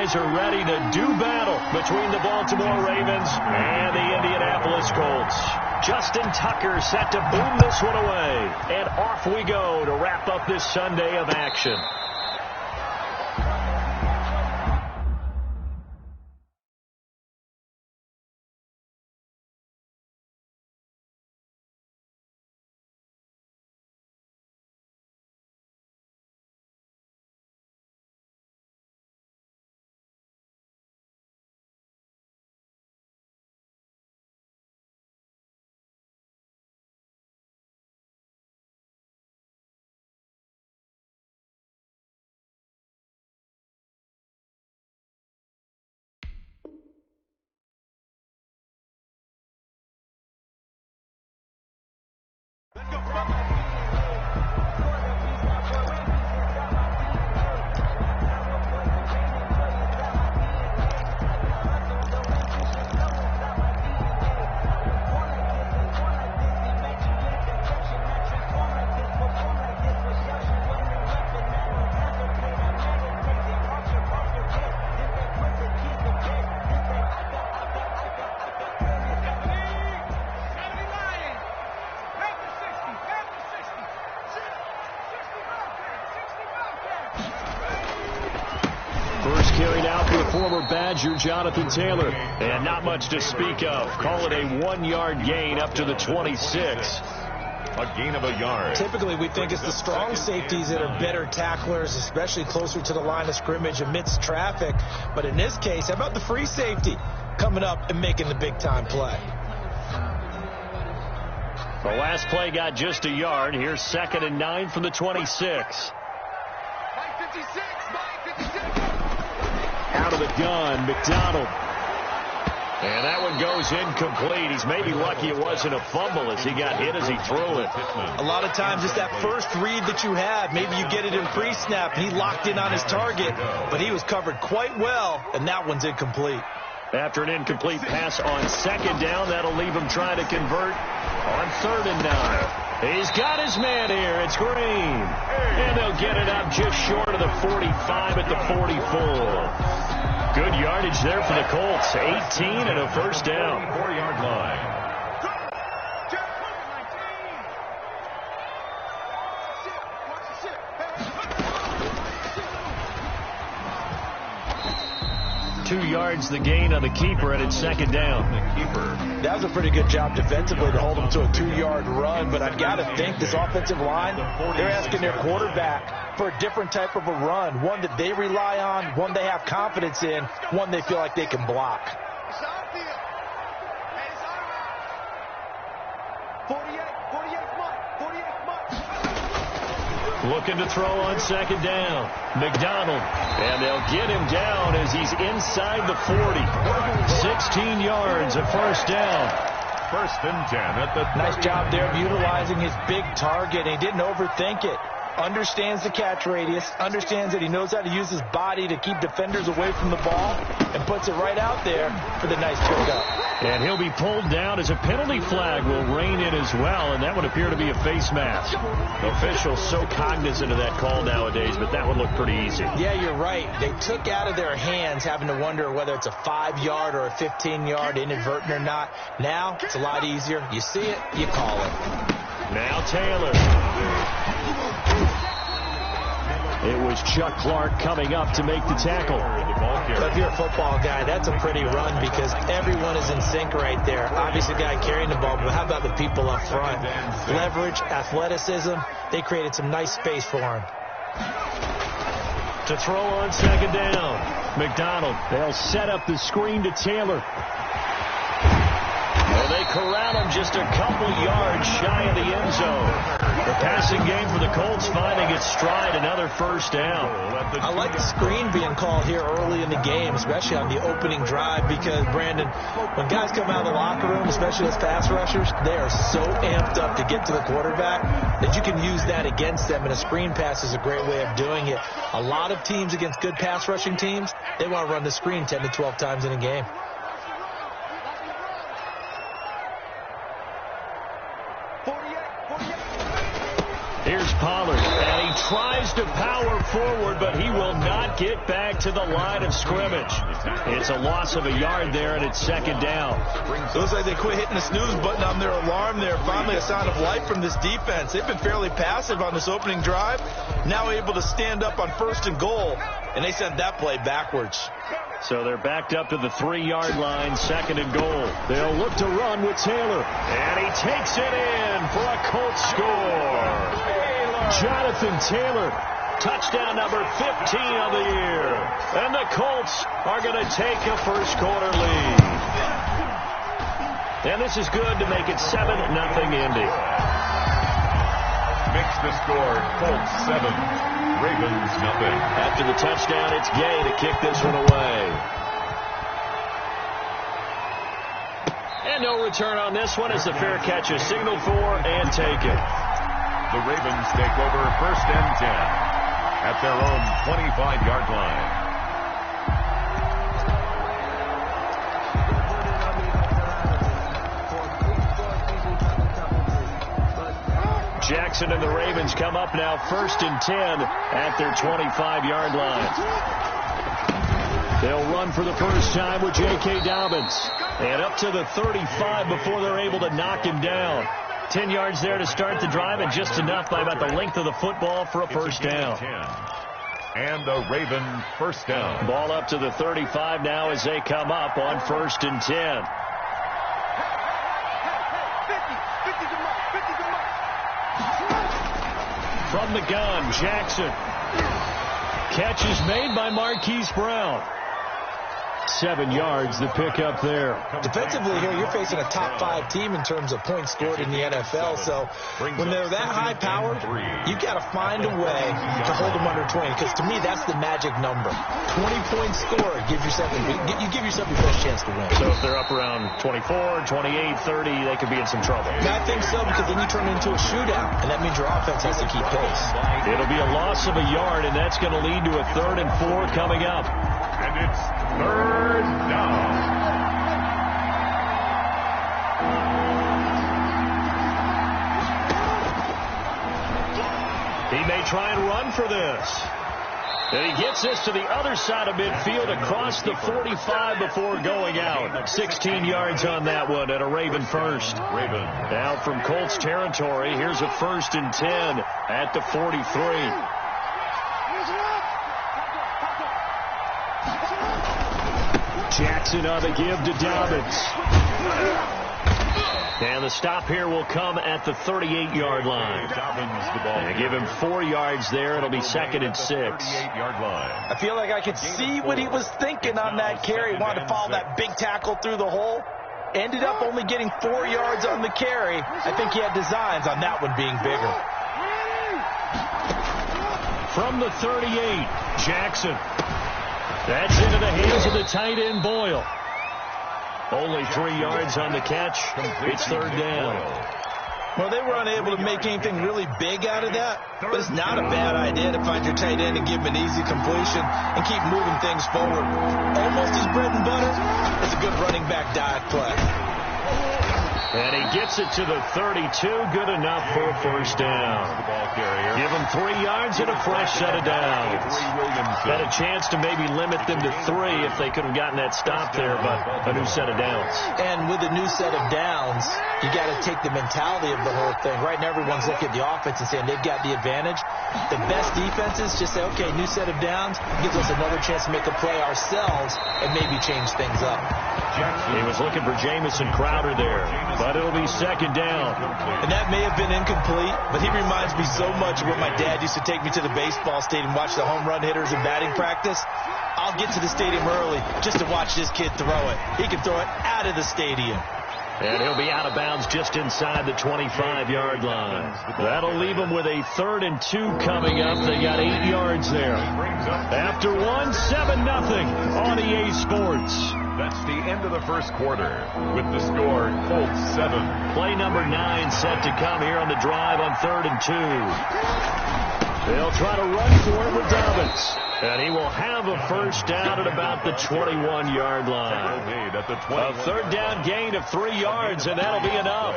guys are ready to do battle between the Baltimore Ravens and the Indianapolis Colts. Justin Tucker set to boom this one away. And off we go to wrap up this Sunday of action. First carried out for the former Badger, Jonathan Taylor. And not much to speak of. Call it a 1-yard gain up to the 26. A gain of a yard. Typically, we think it's the strong safeties that are better tacklers, especially closer to the line of scrimmage amidst traffic. But in this case, how about the free safety coming up and making the big-time play? The last play got just a yard. Here's 2nd and 9 from the 26. Out of the gun, McDonald. And that one goes incomplete. He's maybe lucky it wasn't a fumble as he got hit as he threw it. A lot of times it's that first read that you have. Maybe you get it in pre-snap, and he locked in on his target, but he was covered quite well, and that one's incomplete. After an incomplete pass on 2nd down, that'll leave him trying to convert on 3rd and 9. He's got his man here. It's Green. And they'll get it up just short of the 45 at the 44. Good yardage there for the Colts. 18 and a first down. 4-yard line. Two yards the gain on the keeper, and it's 2nd down. That was a pretty good job defensively to hold him to a 2-yard run, but I've got to think this offensive line, they're asking their quarterback for a different type of a run, one that they rely on, one they have confidence in, one they feel like they can block. Looking to throw on 2nd down. McDonald. And they'll get him down as he's inside the 40. 16 yards, a first down. 1st and 10 at the 30. Nice job there of utilizing his big target. He didn't overthink it. Understands the catch radius, understands that he knows how to use his body to keep defenders away from the ball, and puts it right out there for the nice pickup. And he'll be pulled down as a penalty flag will rein in as well, and that would appear to be a face mask. Officials so cognizant of that call nowadays, but that would look pretty easy. Yeah, you're right. They took out of their hands having to wonder whether it's a 5-yard or a 15-yard inadvertent or not. Now, it's a lot easier. You see it, you call it. Now Taylor. It was Chuck Clark coming up to make the tackle. But if you're a football guy, that's a pretty run because everyone is in sync right there. Obviously, the guy carrying the ball, but how about the people up front? Leverage, athleticism, they created some nice space for him. To throw on 2nd down, McDonald. They'll set up the screen to Taylor. Well, they corral him just a couple yards shy of the end zone. The passing game for the Colts finding its stride, another first down. I like the screen being called here early in the game, especially on the opening drive, because, Brandon, when guys come out of the locker room, especially as pass rushers, they are so amped up to get to the quarterback that you can use that against them, and a screen pass is a great way of doing it. A lot of teams against good pass rushing teams, they want to run the screen 10 to 12 times in a game. Here's Pollard, and he tries burst of power forward, but he will not get back to the line of scrimmage. It's a loss of a yard there, and it's second down. Looks like they quit hitting the snooze button on their alarm there. Finally a sign of life from this defense. They've been fairly passive on this opening drive. Now able to stand up on 1st and goal, and they sent that play backwards. So they're backed up to the 3-yard line, 2nd and goal. They'll look to run with Taylor. And he takes it in for a Colts score. Jonathan Taylor, touchdown number 15 of the year. And the Colts are going to take a first-quarter lead. And this is good to make it 7-0 Indy. Makes the score Colts 7. Ravens nothing. After the touchdown, it's Gay to kick this one away. And no return on this one as the fair catch is signaled for and taken. The Ravens take over 1st and 10 at their own 25-yard line. Jackson and the Ravens come up now 1st and 10 at their 25-yard line. They'll run for the first time with J.K. Dobbins. And up to the 35 before they're able to knock him down. 10 yards there to start the drive, and just enough by about the length of the football for a first down. And a Raven first down. Ball up to the 35 now as they come up on 1st and 10. From the gun, Jackson. Catch is made by Marquise Brown. 7 yards, the pickup there. Defensively here, you're facing a top 5 team in terms of points scored in the NFL. So when they're that high powered, you've got to find a way to hold them under 20. Because to me, that's the magic number. 20 points scored, you give yourself your best chance to win. So if they're up around 24, 28, 30, they could be in some trouble. I think so, because then you turn it into a shootout, and that means your offense has to keep pace. It'll be a loss of a yard, and that's going to lead to a 3rd and 4 coming up. And it's 3rd down. He may try and run for this. And he gets this to the other side of midfield across the 45 before going out. 16 yards on that one and a Raven first. Now from Colts territory, here's a 1st and 10 at the 43. Jackson on the give to Dobbins. And the stop here will come at the 38-yard line. And give him 4 yards there. It'll be 2nd and 6. I feel like I could see what he was thinking on that carry. Wanted to follow that big tackle through the hole. Ended up only getting 4 yards on the carry. I think he had designs on that one being bigger. From the 38, Jackson. That's into the hands of the tight end, Boyle. Only 3 yards on the catch. It's 3rd down. Well, they were unable to make anything really big out of that, but it's not a bad idea to find your tight end and give him an easy completion and keep moving things forward. Almost his bread and butter. It's a good running back dive play. And he gets it to the 32. Good enough for a first down. Give him 3 yards and a fresh set of downs. Had a chance to maybe limit them to 3 if they could have gotten that stop there, but a new set of downs. And with a new set of downs, you got to take the mentality of the whole thing. Right now, everyone's looking at the offense and saying they've got the advantage. The best defenses just say, okay, new set of downs gives us another chance to make a play ourselves and maybe change things up. He was looking for Jamison Crowder there, but it'll be 2nd down. And that may have been incomplete, but he reminds me so much of when my dad used to take me to the baseball stadium and watch the home run hitters in batting practice. I'll get to the stadium early just to watch this kid throw it. He can throw it out of the stadium. And he'll be out of bounds just inside the 25-yard line. That'll leave him with a 3rd and 2 coming up. They got 8 yards there. After 1, 7-0 on EA Sports. That's the end of the first quarter with the score Colts 7. Play number 9 set to come here on the drive on 3rd and 2. They'll try to run for it with Dobbins. And he will have a first down at about the 21-yard line. A 3rd down gain of 3 yards, and that'll be enough.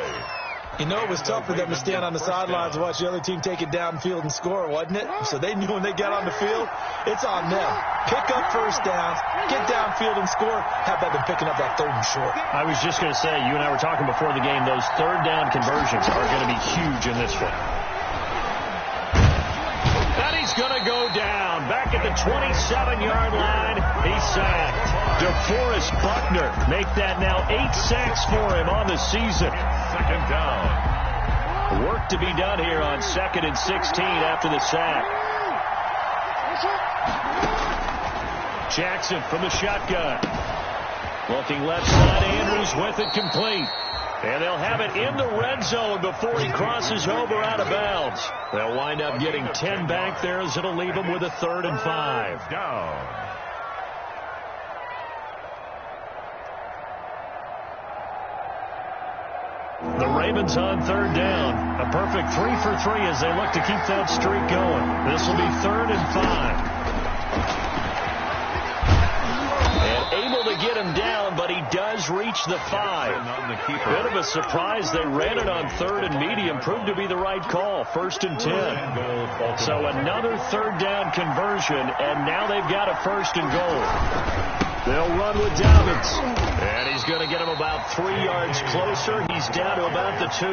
You know, it was tough for them to stand on the sidelines and watch the other team take it downfield and score, wasn't it? So they knew when they got on the field, it's on them. Pick up first downs, get downfield and score. How about them picking up that third and short? I was just going to say, you and I were talking before the game, those third down conversions are going to be huge in this one. And he's going to go down. Back at the 27-yard line, he's sacked. DeForest Buckner make that now 8 sacks for him on the season. Second down. Work to be done here on 2nd and 16 after the sack. Jackson from the shotgun. Looking left side, Andrews with it complete. And they'll have it in the red zone before he crosses over out of bounds. They'll wind up getting 10 back there as it'll leave them with a 3rd and 5. Down. The Ravens on 3rd down. A perfect 3 for 3 as they look to keep that streak going. This will be 3rd and 5. Able to get him down, but he does reach the 5. Bit of a surprise. They ran it on 3rd and medium. Proved to be the right call. 1st and 10. So another 3rd down conversion, and now they've got a 1st and goal. They'll run with Dobbins. And he's going to get him about 3 yards closer. He's down to about the 2.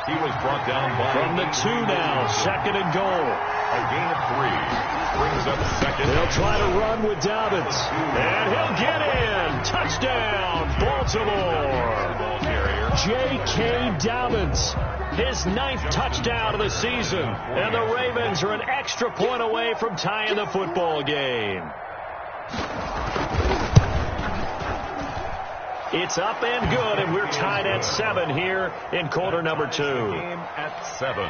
He was brought down by from the 2 now. 2nd and goal. A gain of 3. Brings up 2nd. They'll try to run with Dobbins. And he'll get in. Touchdown, Baltimore. J.K. Dobbins. His 9th touchdown of the season. And the Ravens are an extra point away from tying the football game. It's up and good, and we're tied at 7 here in quarter number 2. Game at 7.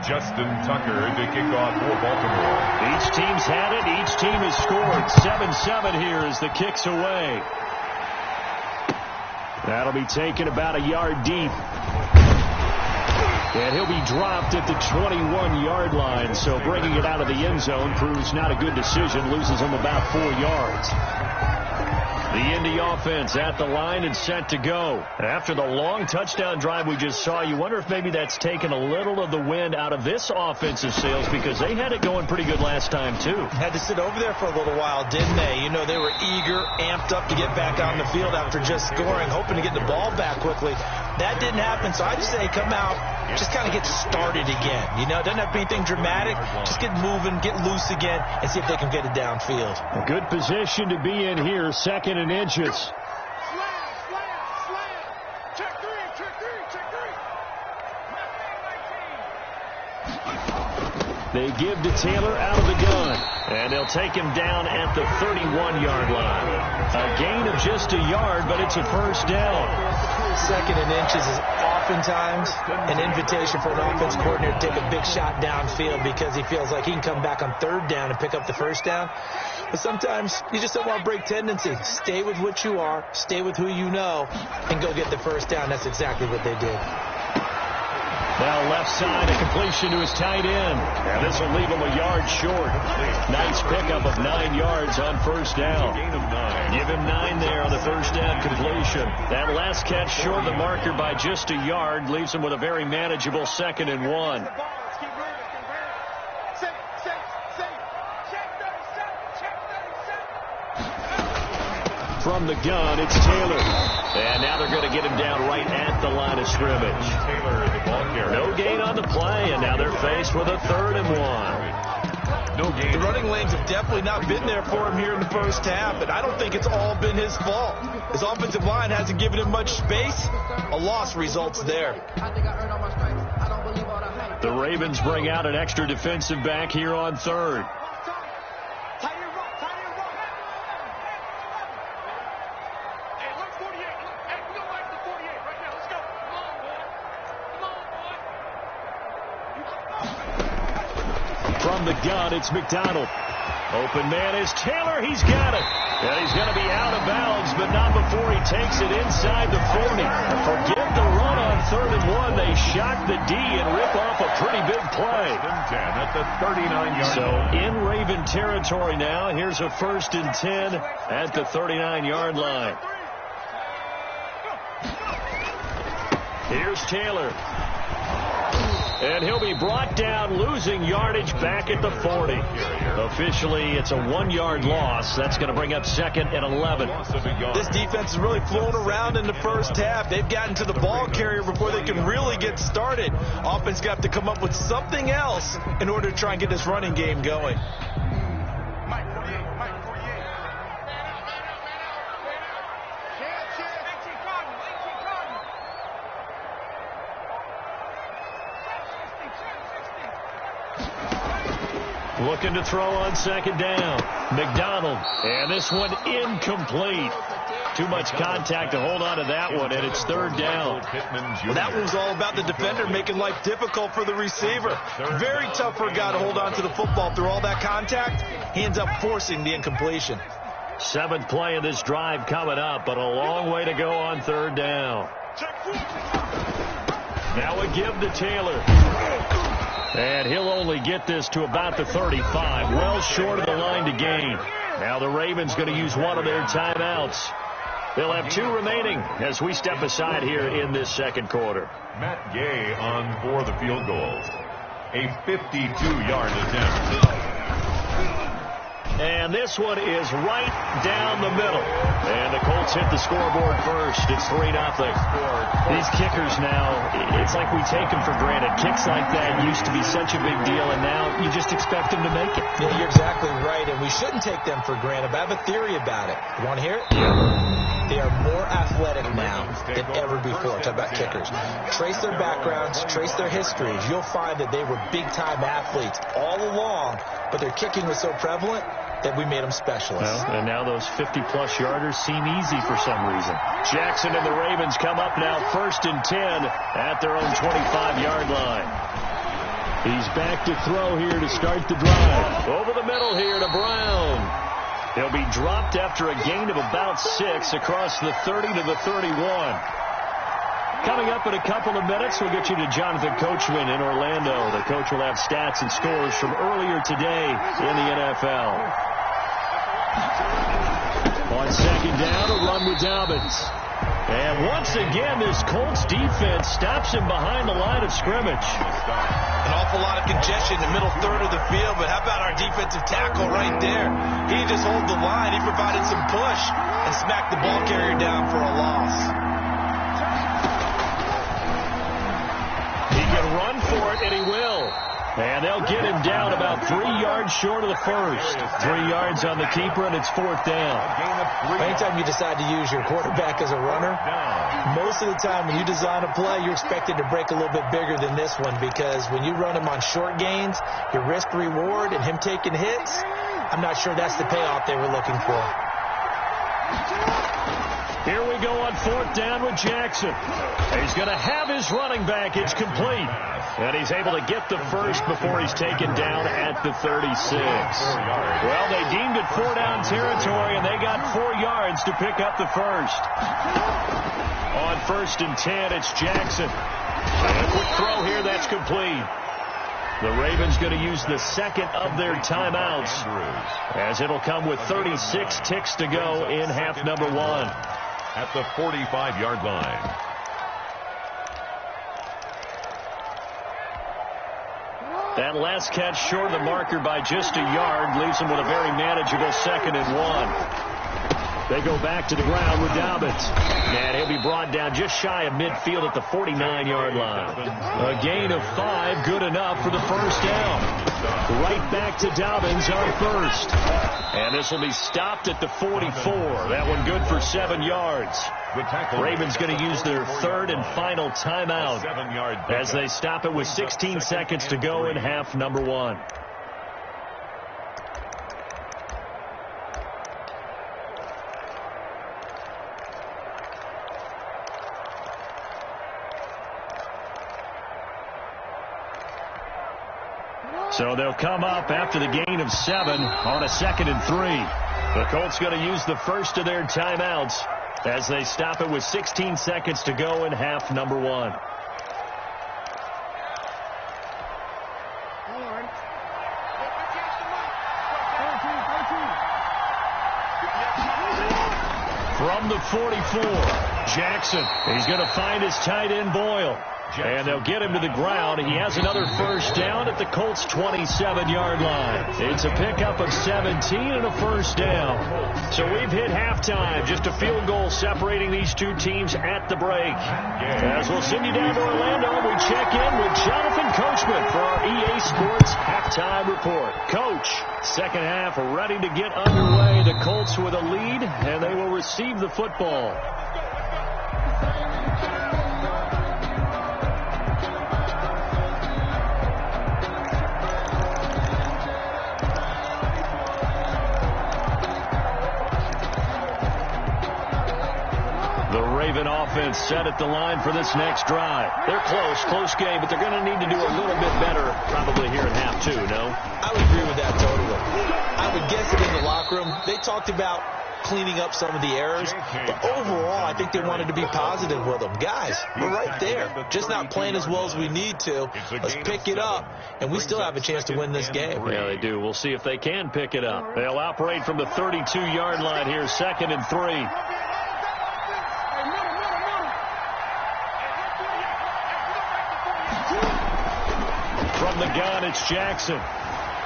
Justin Tucker to kick off for Baltimore. Each team's had it. Each team has scored. 7-7 here as the kick's away. That'll be taken about a yard deep. And he'll be dropped at the 21-yard line. So bringing it out of the end zone proves not a good decision. Loses him about 4 yards. The Indy offense at the line and set to go. After the long touchdown drive we just saw, you wonder if maybe that's taken a little of the wind out of this offensive sails, because they had it going pretty good last time, too. Had to sit over there for a little while, didn't they? You know, they were eager, amped up to get back out on the field after just scoring, hoping to get the ball back quickly. That didn't happen, so I'd say come out, just kind of get started again. You know, doesn't have to be anything dramatic. Just get moving, get loose again, and see if they can get it downfield. A good position to be in here, 2nd and inches. They give to Taylor out of the gun, and they'll take him down at the 31-yard line. A gain of just a yard, but it's a 1st down. 2nd and inches is oftentimes an invitation for an offense coordinator to take a big shot downfield because he feels like he can come back on 3rd down and pick up the 1st down. But sometimes you just don't want to break tendency. Stay with what you are, stay with who you know, and go get the 1st down. That's exactly what they did. Now left side, a completion to his tight end. And this will leave him a yard short. Nice pickup of 9 yards on 1st down. Give him 9 there on the 1st down completion. That last catch short of the marker by just a yard leaves him with a very manageable 2nd and 1. From the gun, it's Taylor. And now they're going to get him down right at the line of scrimmage. Taylor, the ball carrier. No gain on the play, and now they're faced with a 3rd and 1. No gain. The running lanes have definitely not been there for him here in the 1st half, and I don't think it's all been his fault. His offensive line hasn't given him much space. A loss results there. The Ravens bring out an extra defensive back here on 3rd. From the gun, it's McDonald. Open man is Taylor. He's got it. And he's going to be out of bounds, but not before he takes it inside the 40. Forget the run on 3rd and 1. They shock the D and rip off a pretty big play. 10 at the 39-yard So line. in Raven territory now. Here's a 1st and 10 at the 39-yard line. Here's Taylor. And he'll be brought down, losing yardage back at the 40. Officially, it's a 1-yard loss. That's going to bring up 2nd and 11. This defense is really flown around in the first half. They've gotten to the ball carrier before they can really get started. Offense got to come up with something else in order to try and get this running game going. Looking to throw on 2nd down. McDonald. And this one incomplete. Too much contact to hold on to that one, and it's 3rd down. Well, that one was all about the defender making life difficult for the receiver. Very tough for a guy to hold on to the football through all that contact. He ends up forcing the incompletion. 7th play of this drive coming up, but a long way to go on 3rd down. Now a give to Taylor. And he'll only get this to about the 35, well short of the line to gain. Now the Ravens going to use one of their timeouts. They'll have 2 remaining as we step aside here in this 2nd quarter. Matt Gay on for the field goal. A 52-yard attempt. And this one is right down the middle. And the Colts hit the scoreboard first. It's 3-0. These kickers now, it's like we take them for granted. Kicks like that used to be such a big deal, and now you just expect them to make it. Yeah, you're exactly right, and we shouldn't take them for granted. But I have a theory about it. You want to hear it? They are more athletic now than ever before. Talk about kickers. Trace their backgrounds, trace their histories. You'll find that they were big-time athletes all along, but their kicking was so prevalent that we made them specialists. Well, and now those 50-plus yarders seem easy for some reason. Jackson and the Ravens come up now 1st and 10 at their own 25-yard line. He's back to throw here to start the drive. Over the middle here to Brown. He'll be dropped after a gain of about 6 across the 30 to the 31. Coming up in a couple of minutes, we'll get you to Jonathan Coachman in Orlando. The coach will have stats and scores from earlier today in the NFL. On 2nd down, a run with Dobbins. And once again, this Colts defense stops him behind the line of scrimmage. An awful lot of congestion in the middle 3rd of the field, but how about our defensive tackle right there? He just hold the line. He provided some push and smacked the ball carrier down for a loss. He can run for it, and he will. And they'll get him down about 3 yards short of the first. 3 yards on the keeper, and it's 4th down. Anytime you decide to use your quarterback as a runner, most of the time when you design a play, you're expected to break a little bit bigger than this one, because when you run him on short gains, your risk-reward and him taking hits, I'm not sure that's the payoff they were looking for. Here we go on 4th down with Jackson. He's going to have his running back. It's complete. And he's able to get the first before he's taken down at the 36. Well, they deemed it 4-down territory, and they got 4 yards to pick up the first. On 1st and 10, it's Jackson. And a quick throw here, that's complete. The Ravens going to use the 2nd of their timeouts, as it'll come with 36 ticks to go in half number 1. At the 45-yard line. That last catch short of the marker by just a yard leaves them with a very manageable 2nd and 1. They go back to the ground with Dobbins. And he'll be brought down just shy of midfield at the 49-yard line. A gain of 5, good enough for the first down. Right back to Dobbins on 1st. And this will be stopped at the 44. That one good for 7 yards. Ravens going to use their 3rd and final timeout as they stop it with 16 seconds to go in half number 1. So they'll come up after the gain of 7 on a 2nd and 3. The Colts going to use the first of their timeouts as they stop it with 16 seconds to go in half number 1. From the 44, Jackson. He's going to find his tight end, Boyle. And they'll get him to the ground. He has another first down at the Colts' 27-yard line. It's a pickup of 17 and a first down. So we've hit halftime. Just a field goal separating these two teams at the break. As we'll send you down to Orlando, we check in with Jonathan Coachman for our EA Sports halftime report. Coach, second half ready to get underway. The Colts with a lead, and they will receive the football. Offense set at the line for this next drive. They're close game, but they're going to need to do a little bit better probably here in half 2, no? I would agree with that totally. I would guess that in the locker room, they talked about cleaning up some of the errors, but overall, I think they wanted to be positive with them. Guys, we're right there. Just not playing as well as we need to. Let's pick it up, and we still have a chance to win this game. Yeah, they do. We'll see if they can pick it up. They'll operate from the 32-yard line here, 2nd and 3. From the gun, it's Jackson.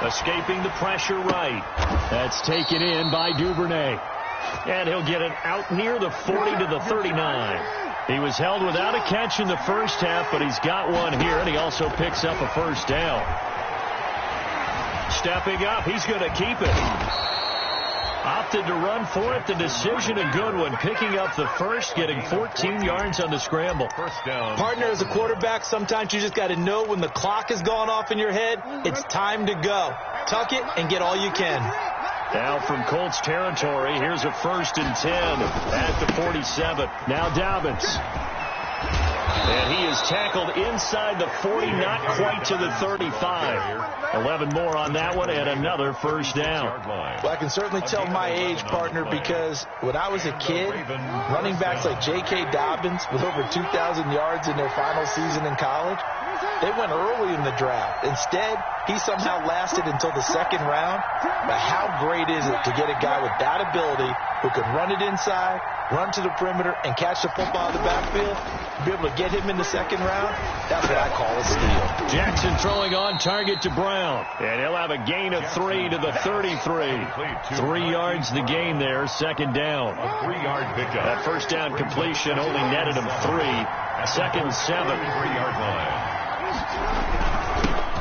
Escaping the pressure right. That's taken in by Duvernay. And he'll get it out near the 40 to the 39. He was held without a catch in the first half, but he's got one here, and he also picks up a first down. Stepping up, he's going to keep it. Opted to run for it. The decision a good one. Picking up the first, getting 14 yards on the scramble. First down. Partner, as a quarterback, sometimes you just got to know when the clock has gone off in your head, it's time to go. Tuck it and get all you can. Now from Colts territory, here's a 1st and 10 at the 47. Now Dobbins. And he is tackled inside the 40, not quite to the 35. 11 more on that one, and another first down. Well, I can certainly tell my age, partner, because when I was a kid, running backs like J.K. Dobbins with over 2,000 yards in their final season in college, they went early in the draft. Instead, he somehow lasted until the 2nd round. But how great is it to get a guy with that ability who can run it inside, run to the perimeter, and catch the football in the backfield? Be able to get him in the 2nd round, that's what I call a steal. Jackson throwing on target to Brown. And he'll have a gain of 3 to the 33. 3 yards the gain there, 2nd down. A 3-yard pickup. That first down completion only netted him 3. 2nd and 7. 3-yard line.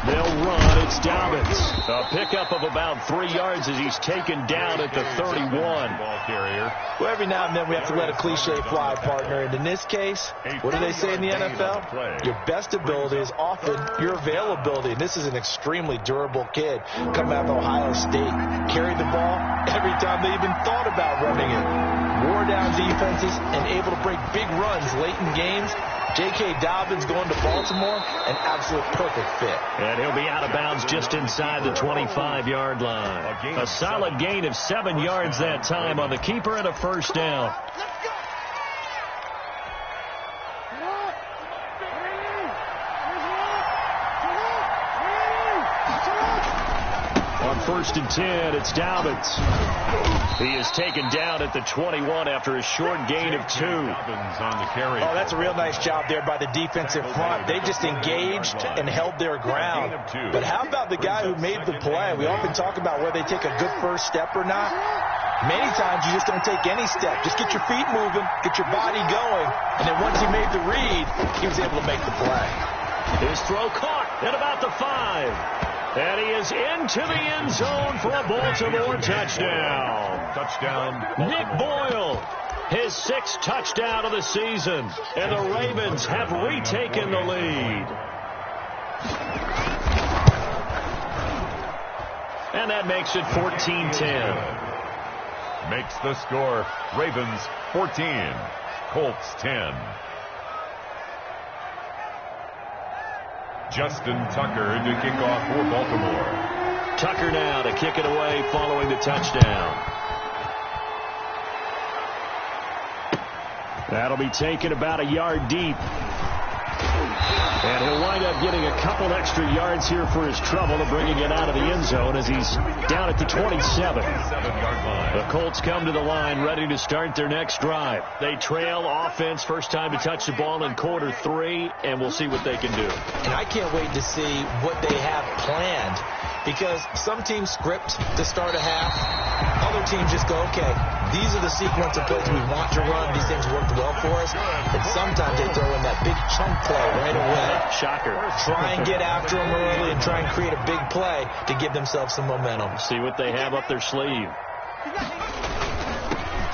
They'll run. It's Dobbins. A pickup of about 3 yards as he's taken down at the 31. Ball carrier. Well, every now and then we have to let a cliche fly, partner. And in this case, what do they say in the NFL? Your best ability is often your availability. And this is an extremely durable kid coming out of Ohio State. Carried the ball every time they even thought about running it. Wore down defenses and able to break big runs late in games. J.K. Dobbins going to Baltimore, an absolute perfect fit. And he'll be out of bounds just inside the 25-yard line. A solid gain of 7 yards that time on the keeper and a first down. On 1st and 10, it's Dobbins. He is taken down at the 21 after a short gain of 2. On the carry. Oh, that's a real nice job there by the defensive front. They just engaged and held their ground. But how about the guy who made the play? We often talk about whether they take a good first step or not. Many times you just don't take any step. Just get your feet moving, get your body going, and then once he made the read, he was able to make the play. His throw caught at about the 5. And he is into the end zone for a Baltimore touchdown. Touchdown. Nick Boyle, his 6th touchdown of the season. And the Ravens have retaken the lead. And that makes it 14-10. Makes the score Ravens 14, Colts 10. Justin Tucker to kick off for Baltimore. Tucker now to kick it away following the touchdown. That'll be taken about a yard deep. And he'll wind up getting a couple extra yards here for his trouble of bringing it out of the end zone as he's down at the 27. The Colts come to the line ready to start their next drive. They trail offense, first time to touch the ball in quarter 3, and we'll see what they can do. And I can't wait to see what they have planned, because some teams script to start a half. Other teams just go, okay, these are the sequence of plays we want to run. These things worked well for us. And sometimes they throw in that big chunk play right away. Shocker. Try and get after them early and try and create a big play to give themselves some momentum. See what they have up their sleeve.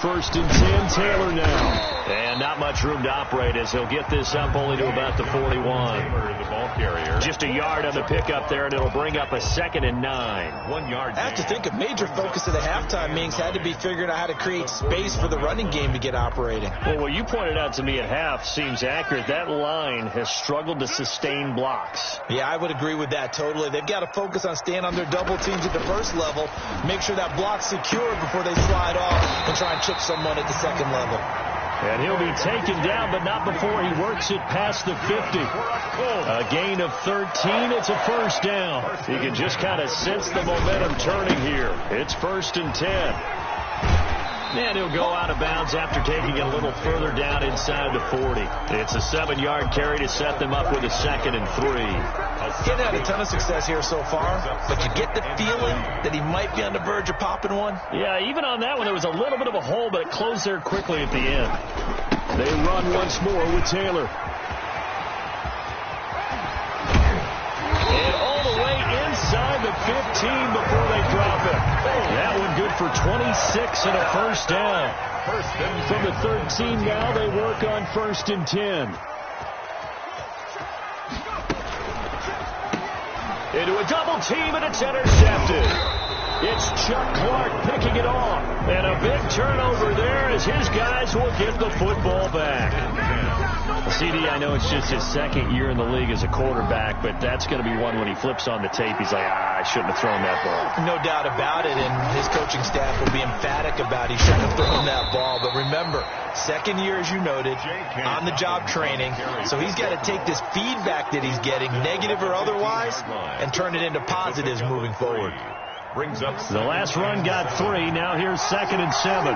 First and 10, Taylor now. And not much room to operate as he'll get this up only to about the 41. The ball carrier. Just a yard on the pickup there, and it'll bring up a 2nd and 9. 1 yard. I have to think a major focus of the halftime meetings had to be figuring out how to create space for the running game to get operating. Well, what you pointed out to me at half seems accurate. That line has struggled to sustain blocks. Yeah, I would agree with that totally. They've got to focus on staying on their double teams at the first level, make sure that block's secure before they slide off and try and chip someone at the second level. And he'll be taken down, but not before he works it past the 50. A gain of 13. It's a first down. You can just kind of sense the momentum turning here. It's 1st and 10. And he'll go out of bounds after taking it a little further down inside the 40. It's a 7-yard carry to set them up with a 2nd and 3. He's had a ton of success here so far, but you get the feeling that he might be on the verge of popping one. Yeah, even on that one, there was a little bit of a hole, but it closed there quickly at the end. They run once more with Taylor. And all the way inside the 15 before they drop it. That one good for 26 and a first down. From the 13 now, they work on 1st and 10. Into a double team, and it's intercepted. It's Chuck Clark picking it off. And a big turnover there as his guys will get the football back. CD, I know it's just his 2nd year in the league as a quarterback, but that's going to be one when he flips on the tape. He's like, I shouldn't have thrown that ball. No doubt about it, and his coaching staff will be emphatic about he shouldn't have thrown that ball. But remember, 2nd year, as you noted, on-the-job training. So he's got to take this feedback that he's getting, negative or otherwise, and turn it into positives moving forward. Brings up the last run got 3. Now here's 2nd and 7.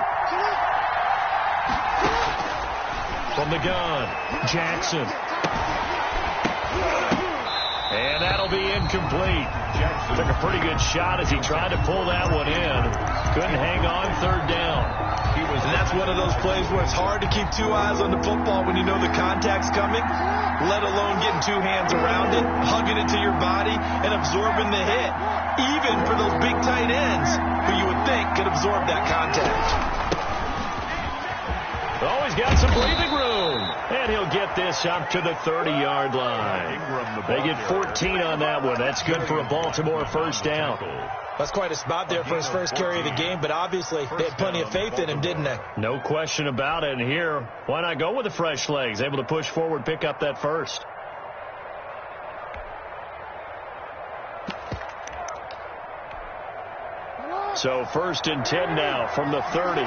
From the gun, Jackson. And that'll be incomplete. Jackson took a pretty good shot as he tried to pull that one in. Couldn't hang on 3rd down. And that's one of those plays where it's hard to keep 2 eyes on the football when you know the contact's coming, let alone getting 2 hands around it, hugging it to your body, and absorbing the hit. Even for those big tight ends who you would think could absorb that contact. Oh, he's got some breathing room. And he'll get this up to the 30-yard line. They get 14 on that one. That's good for a Baltimore first down. That's quite a spot there for his first carry of the game, but obviously they had plenty of faith in him, didn't they? No question about it. And here, why not go with the fresh legs? Able to push forward, pick up that first. So 1st and 10 now from the 30.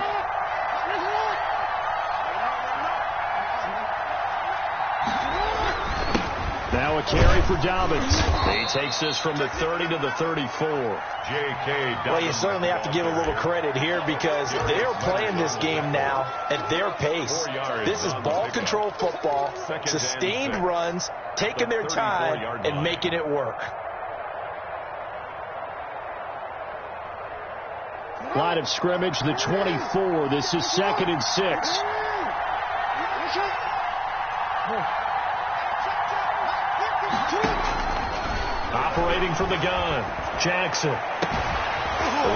Now a carry for Dobbins. He takes this from the 30 to the 34. Well, you certainly have to give a little credit here because they're playing this game now at their pace. This is ball control football, sustained runs, taking their time, and making it work. Line of scrimmage, the 24. This is 2nd and 6. Operating from the gun, Jackson.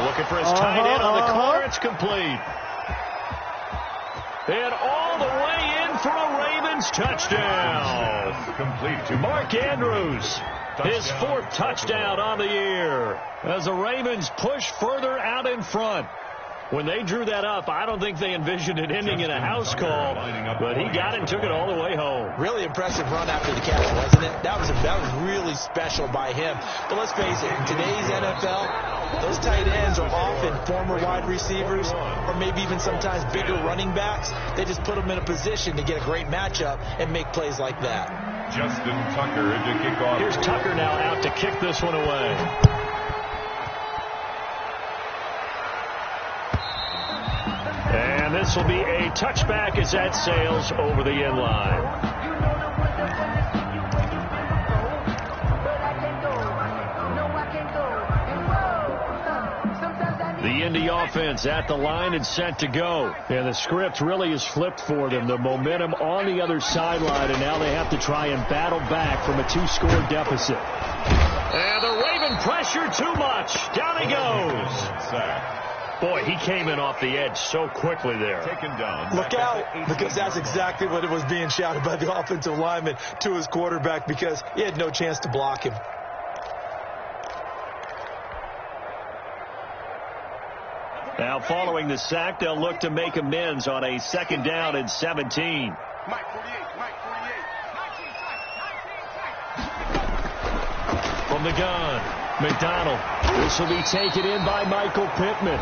Looking for his tight end on the clearance, complete. And all the way in for a Ravens touchdown. Complete to Mark Andrews. His 4th touchdown on the year as the Ravens push further out in front. When they drew that up, I don't think they envisioned it ending in a house call, but he got it and took it all the way home. Really impressive run after the catch, wasn't it? That was really special by him. But let's face it, in today's NFL, those tight ends are often former wide receivers or maybe even sometimes bigger running backs. They just put them in a position to get a great matchup and make plays like that. Justin Tucker to kick off. Here's Tucker now out to kick this one away. And this will be a touchback as that sails over the end line. The Indy offense at the line and set to go. And the script really is flipped for them. The momentum on the other sideline, and now they have to try and battle back from a 2-score deficit. And the Raven pressure too much. Down he goes. Boy, he came in off the edge so quickly there. Taken down. Look out, because that's exactly what it was being shouted by the offensive lineman to his quarterback, because he had no chance to block him. Now, following the sack, they'll look to make amends on a 2nd down and 17. From the gun, McDonald. This will be taken in by Michael Pittman.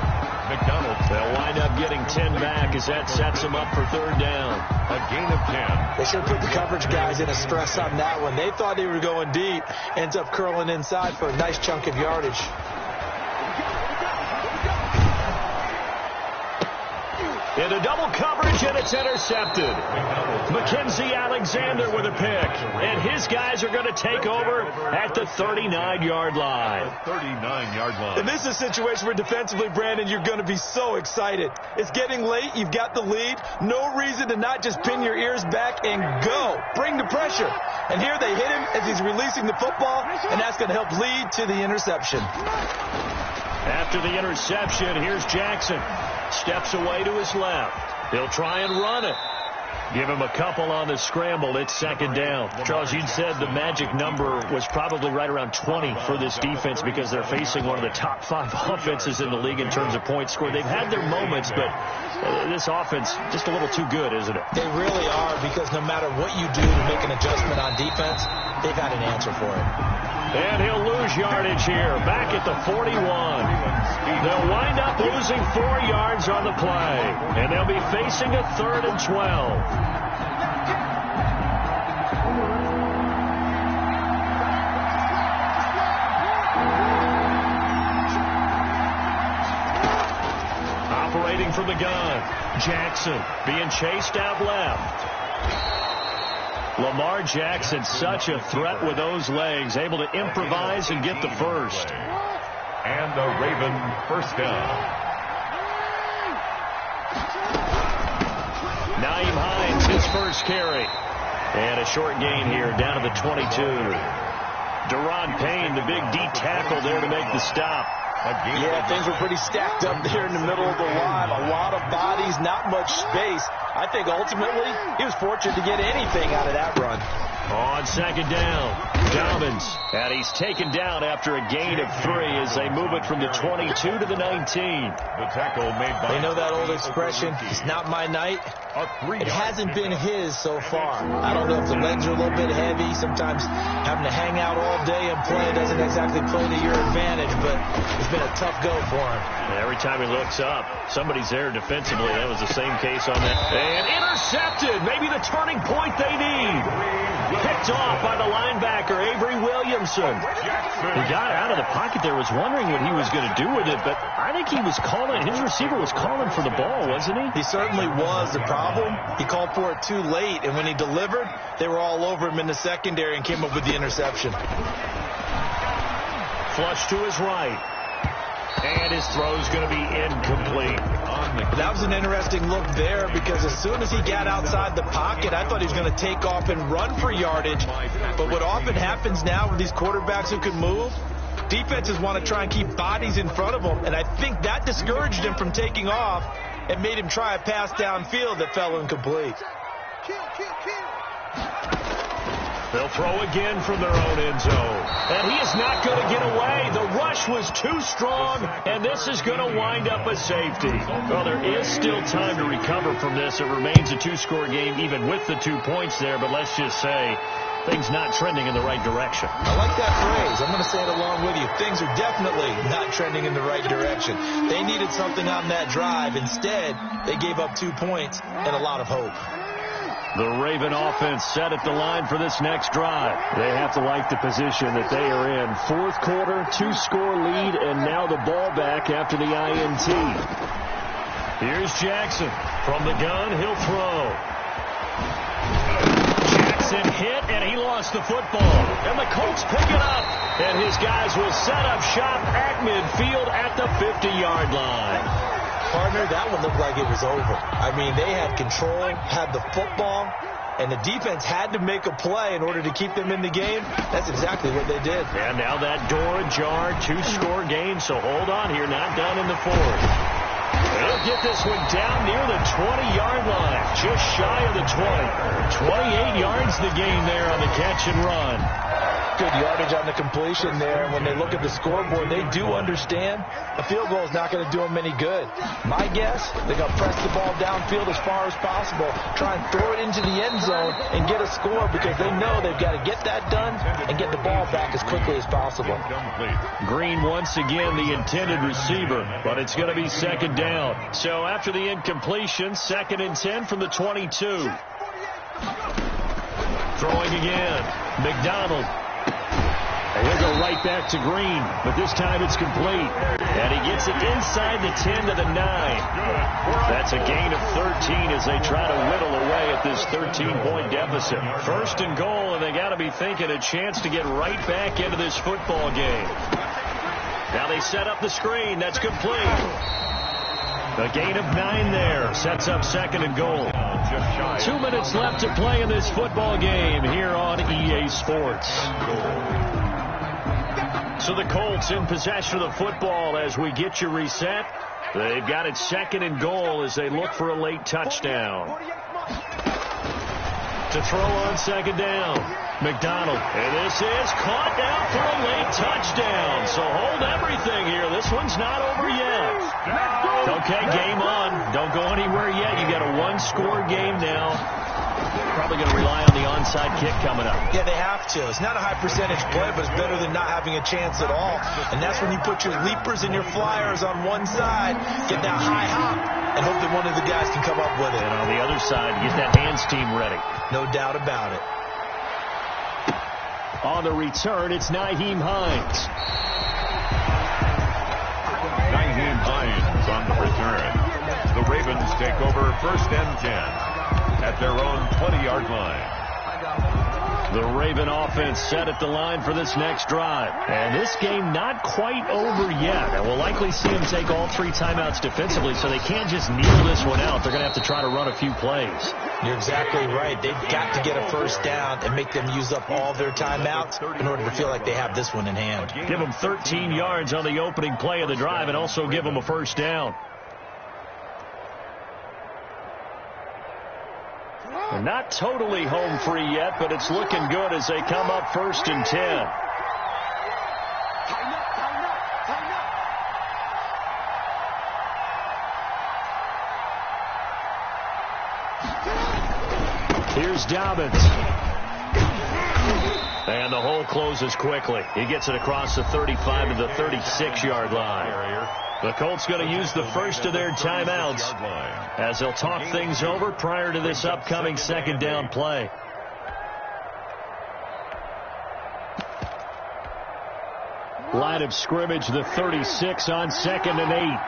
McDonald. They'll wind up getting 10 back as that sets them up for 3rd down. A gain of 10. They should put the coverage guys in a stress on that one. They thought they were going deep. Ends up curling inside for a nice chunk of yardage. Into double coverage, and it's intercepted. Mackenzie Alexander with a pick. And his guys are going to take over at the 39-yard line. 39-yard line. And this is a situation where defensively, Brandon, you're going to be so excited. It's getting late. You've got the lead. No reason to not just pin your ears back and go. Bring the pressure. And here they hit him as he's releasing the football, and that's going to help lead to the interception. After the interception, here's Jackson. Steps away to his left. He'll try and run it. Give him a couple on the scramble. It's 2nd down. Charles, you said the magic number was probably right around 20 for this defense because they're facing one of the top 5 offenses in the league in terms of points scored. They've had their moments, but this offense just a little too good, isn't it? They really are, because no matter what you do to make an adjustment on defense, they've had an answer for it. And he'll lose yardage here, back at the 41. They'll wind up losing 4 yards on the play, and they'll be facing a 3rd and 12. Operating from the gun, Jackson being chased out left. Lamar Jackson, such a threat with those legs, able to improvise and get the first. And the Raven 1st down. Nyheim Hines, his first carry. And a short gain here, down to the 22. Deron Payne, the big D tackle there to make the stop. Yeah, things were pretty stacked up there in the middle of the line. A lot of bodies, not much space. I think ultimately he was fortunate to get anything out of that run. On 2nd down, Dobbins. And he's taken down after a gain of 3 as they move it from the 22 to the 19. The tackle made by... They know that old expression, it's not my night. It hasn't been his so far. I don't know if the legs are a little bit heavy. Sometimes having to hang out all day and play doesn't exactly play to your advantage, but it's been a tough go for him. And every time he looks up, somebody's there defensively. That was the same case on that. And intercepted. Maybe the turning point they need. Picked off by the linebacker, Avery Williamson. He got out of the pocket there, was wondering what he was going to do with it, but I think he was calling, his receiver was calling for the ball, wasn't he? He certainly was. The problem, he called for it too late, and when he delivered, they were all over him in the secondary and came up with the interception. Flush to his right. And his throw's going to be incomplete. That was an interesting look there, because as soon as he got outside the pocket, I thought he was going to take off and run for yardage. But what often happens now with these quarterbacks who can move, defenses want to try and keep bodies in front of them. And I think that discouraged him from taking off and made him try a pass downfield that fell incomplete. They'll throw again from their own end zone. And he is not going to get away. The rush This was too strong, and this is going to wind up a safety. Well, there is still time to recover from this. It remains a two-score game even with the 2 points there, but let's just say things not trending in the right direction. I like that phrase. I'm going to say it along with you. Things are definitely not trending in the right direction. They needed something on that drive. Instead, they gave up 2 points and a lot of hope. The Raven offense set at the line for this next drive. They have to like the position that they are in. Fourth quarter, two-score lead, and now the ball back after the INT. Here's Jackson. From the gun, he'll throw. Jackson hit, and he lost the football. And the Colts pick it up. And his guys will set up shop at midfield at the 50-yard line. Partner, that one looked like it was over. I mean, they had control, had the football, and the defense had to make a play in order to keep them in the game. That's exactly what they did. And now that door ajar, two-score game, so hold on here, not done in the fourth. They'll get this one down near the 20-yard line, just shy of the 20. 28 yards the gain there on the catch and run. Good yardage on the completion there. And when they look at the scoreboard, they do understand a field goal is not going to do them any good. My guess, they're going to press the ball downfield as far as possible, try and throw it into the end zone and get a score because they know they've got to get that done and get the ball back as quickly as possible. Green once again the intended receiver, but it's going to be second down. So after the incompletion, 2nd and 10 from the 22. Throwing again. McDonald. And he'll go right back to Green, but this time it's complete. And he gets it inside the 10 to the 9. That's a gain of 13 as they try to whittle away at this 13-point deficit. First and goal, and they got to be thinking a chance to get right back into this football game. Now they set up the screen. That's complete. A gain of 9 there. Sets up 2nd and goal. 2 minutes left to play in this football game here on EA Sports. So the Colts in possession of the football as we get you reset. They've got it 2nd and goal as they look for a late touchdown. To throw on 2nd down. McDonald. And this is caught down for a late touchdown. So hold everything here. This one's not over yet. Okay, game on. Don't go anywhere yet. You got a one-score game now. Probably going to rely on the onside kick coming up. Yeah, they have to. It's not a high percentage play, but it's better than not having a chance at all. And that's when you put your leapers and your flyers on one side, get that high hop, and hope that one of the guys can come up with it. And on the other side, get that hands team ready. No doubt about it. On the return, it's Nyheim Hines. Nyheim Hines on the return. The Ravens take over 1st and 10 at their own 20-yard line. The Raven offense set at the line for this next drive. And this game not quite over yet. And we'll likely see them take all 3 timeouts defensively, so they can't just kneel this one out. They're going to have to try to run a few plays. You're exactly right. They've got to get a first down and make them use up all their timeouts in order to feel like they have this one in hand. Give them 13 yards on the opening play of the drive and also give them a first down. They're not totally home free yet, but it's looking good as they come up 1st and 10. Here's Dobbins. And the hole closes quickly. He gets it across the 35 to the 36-yard line. The Colts going to use the first of their timeouts as they'll talk things over prior to this upcoming 2nd down play. Line of scrimmage, the 36 on 2nd and 8.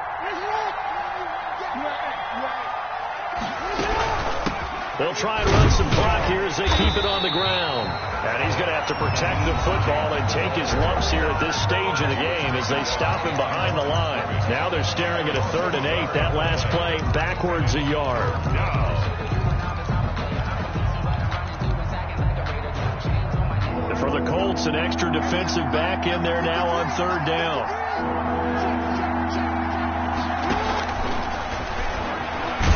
They'll try and run some clock here as they keep it on the ground. And he's going to have to protect the football and take his lumps here at this stage of the game as they stop him behind the line. Now they're staring at a 3rd and 8. That last play backwards a yard. For the Colts, an extra defensive back in there now on 3rd down.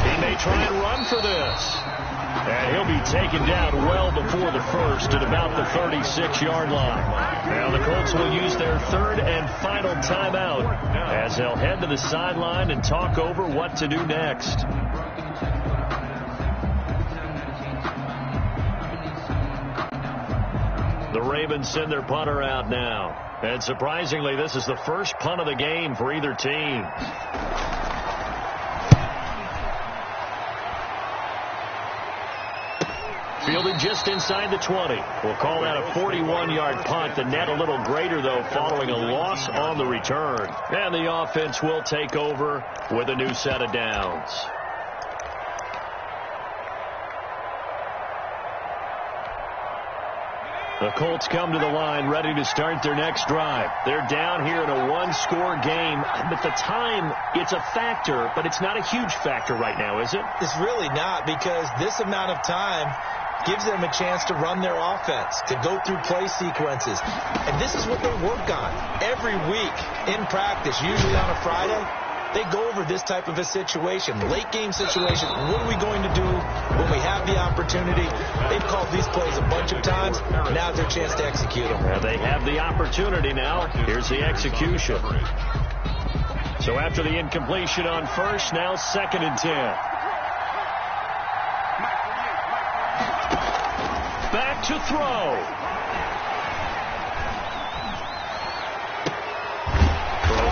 He may try and run for this. And he'll be taken down well before the first at about the 36-yard line. Now the Colts will use their third and final timeout as they'll head to the sideline and talk over what to do next. The Ravens send their punter out now. And surprisingly, this is the first punt of the game for either team. Fielded just inside the 20. We'll call that a 41-yard punt. The net a little greater, though, following a loss on the return. And the offense will take over with a new set of downs. The Colts come to the line ready to start their next drive. They're down here in a one-score game. At the time, it's a factor, but it's not a huge factor right now, is it? It's really not, because this amount of time gives them a chance to run their offense, to go through play sequences. And this is what they work on every week in practice, usually on a Friday. They go over this type of a situation, late game situation. What are we going to do when we have the opportunity? They've called these plays a bunch of times. Now's their chance to execute them. Well, they have the opportunity now. Here's the execution. So after the incompletion on first, now 2nd and 10. Back to throw.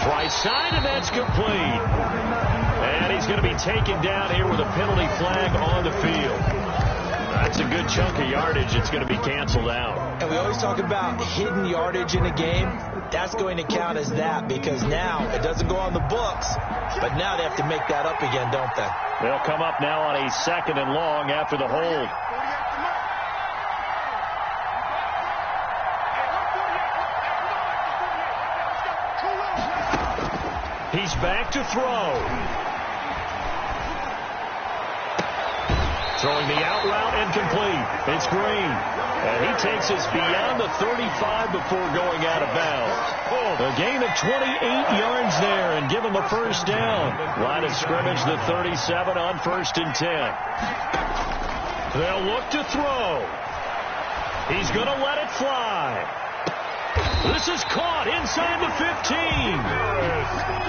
Right side, and that's complete. And he's going to be taken down here with a penalty flag on the field. That's a good chunk of yardage. It's going to be canceled out. And we always talk about hidden yardage in a game. That's going to count as that, because now it doesn't go on the books, but now they have to make that up again, don't they? They'll come up now on a 2nd and long after the hold. He's back to throw. Throwing the out route incomplete. It's Green. And he takes us beyond the 35 before going out of bounds. A gain of 28 yards there and give him a first down. Line of scrimmage, the 37 on 1st and 10. They'll look to throw. He's going to let it fly. This is caught inside the 15.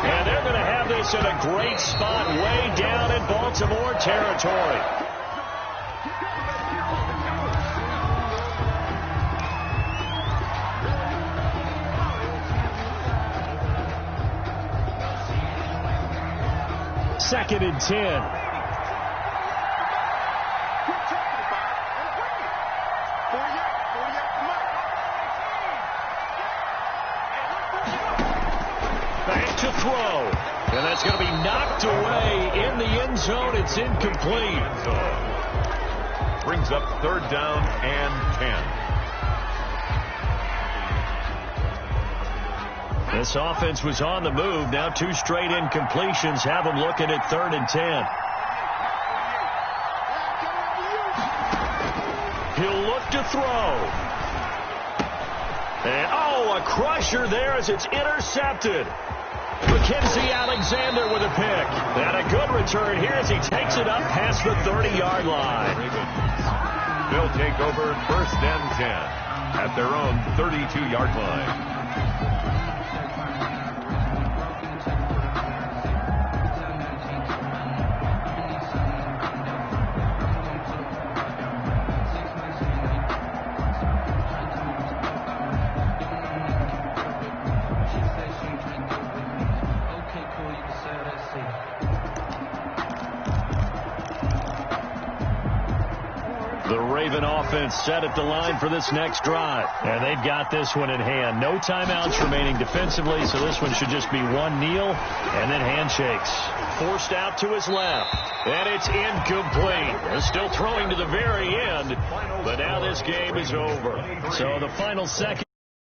And they're going to have this in a great spot way down in Baltimore territory. Second and 10. To throw. And that's going to be knocked away in the end zone. It's incomplete. Brings up 3rd down and 10. This offense was on the move. Now 2 straight incompletions have them looking at 3rd and 10. He'll look to throw. And, a crusher there as it's intercepted. Mackenzie Alexander with a pick. And a good return here as he takes it up past the 30-yard line. They'll take over 1st and 10 at their own 32-yard line. Offense set at the line for this next drive. And they've got this one in hand. No timeouts remaining defensively, so this one should just be one kneel and then handshakes. Forced out to his left. And it's incomplete. They're still throwing to the very end, but now this game is over. So the final second.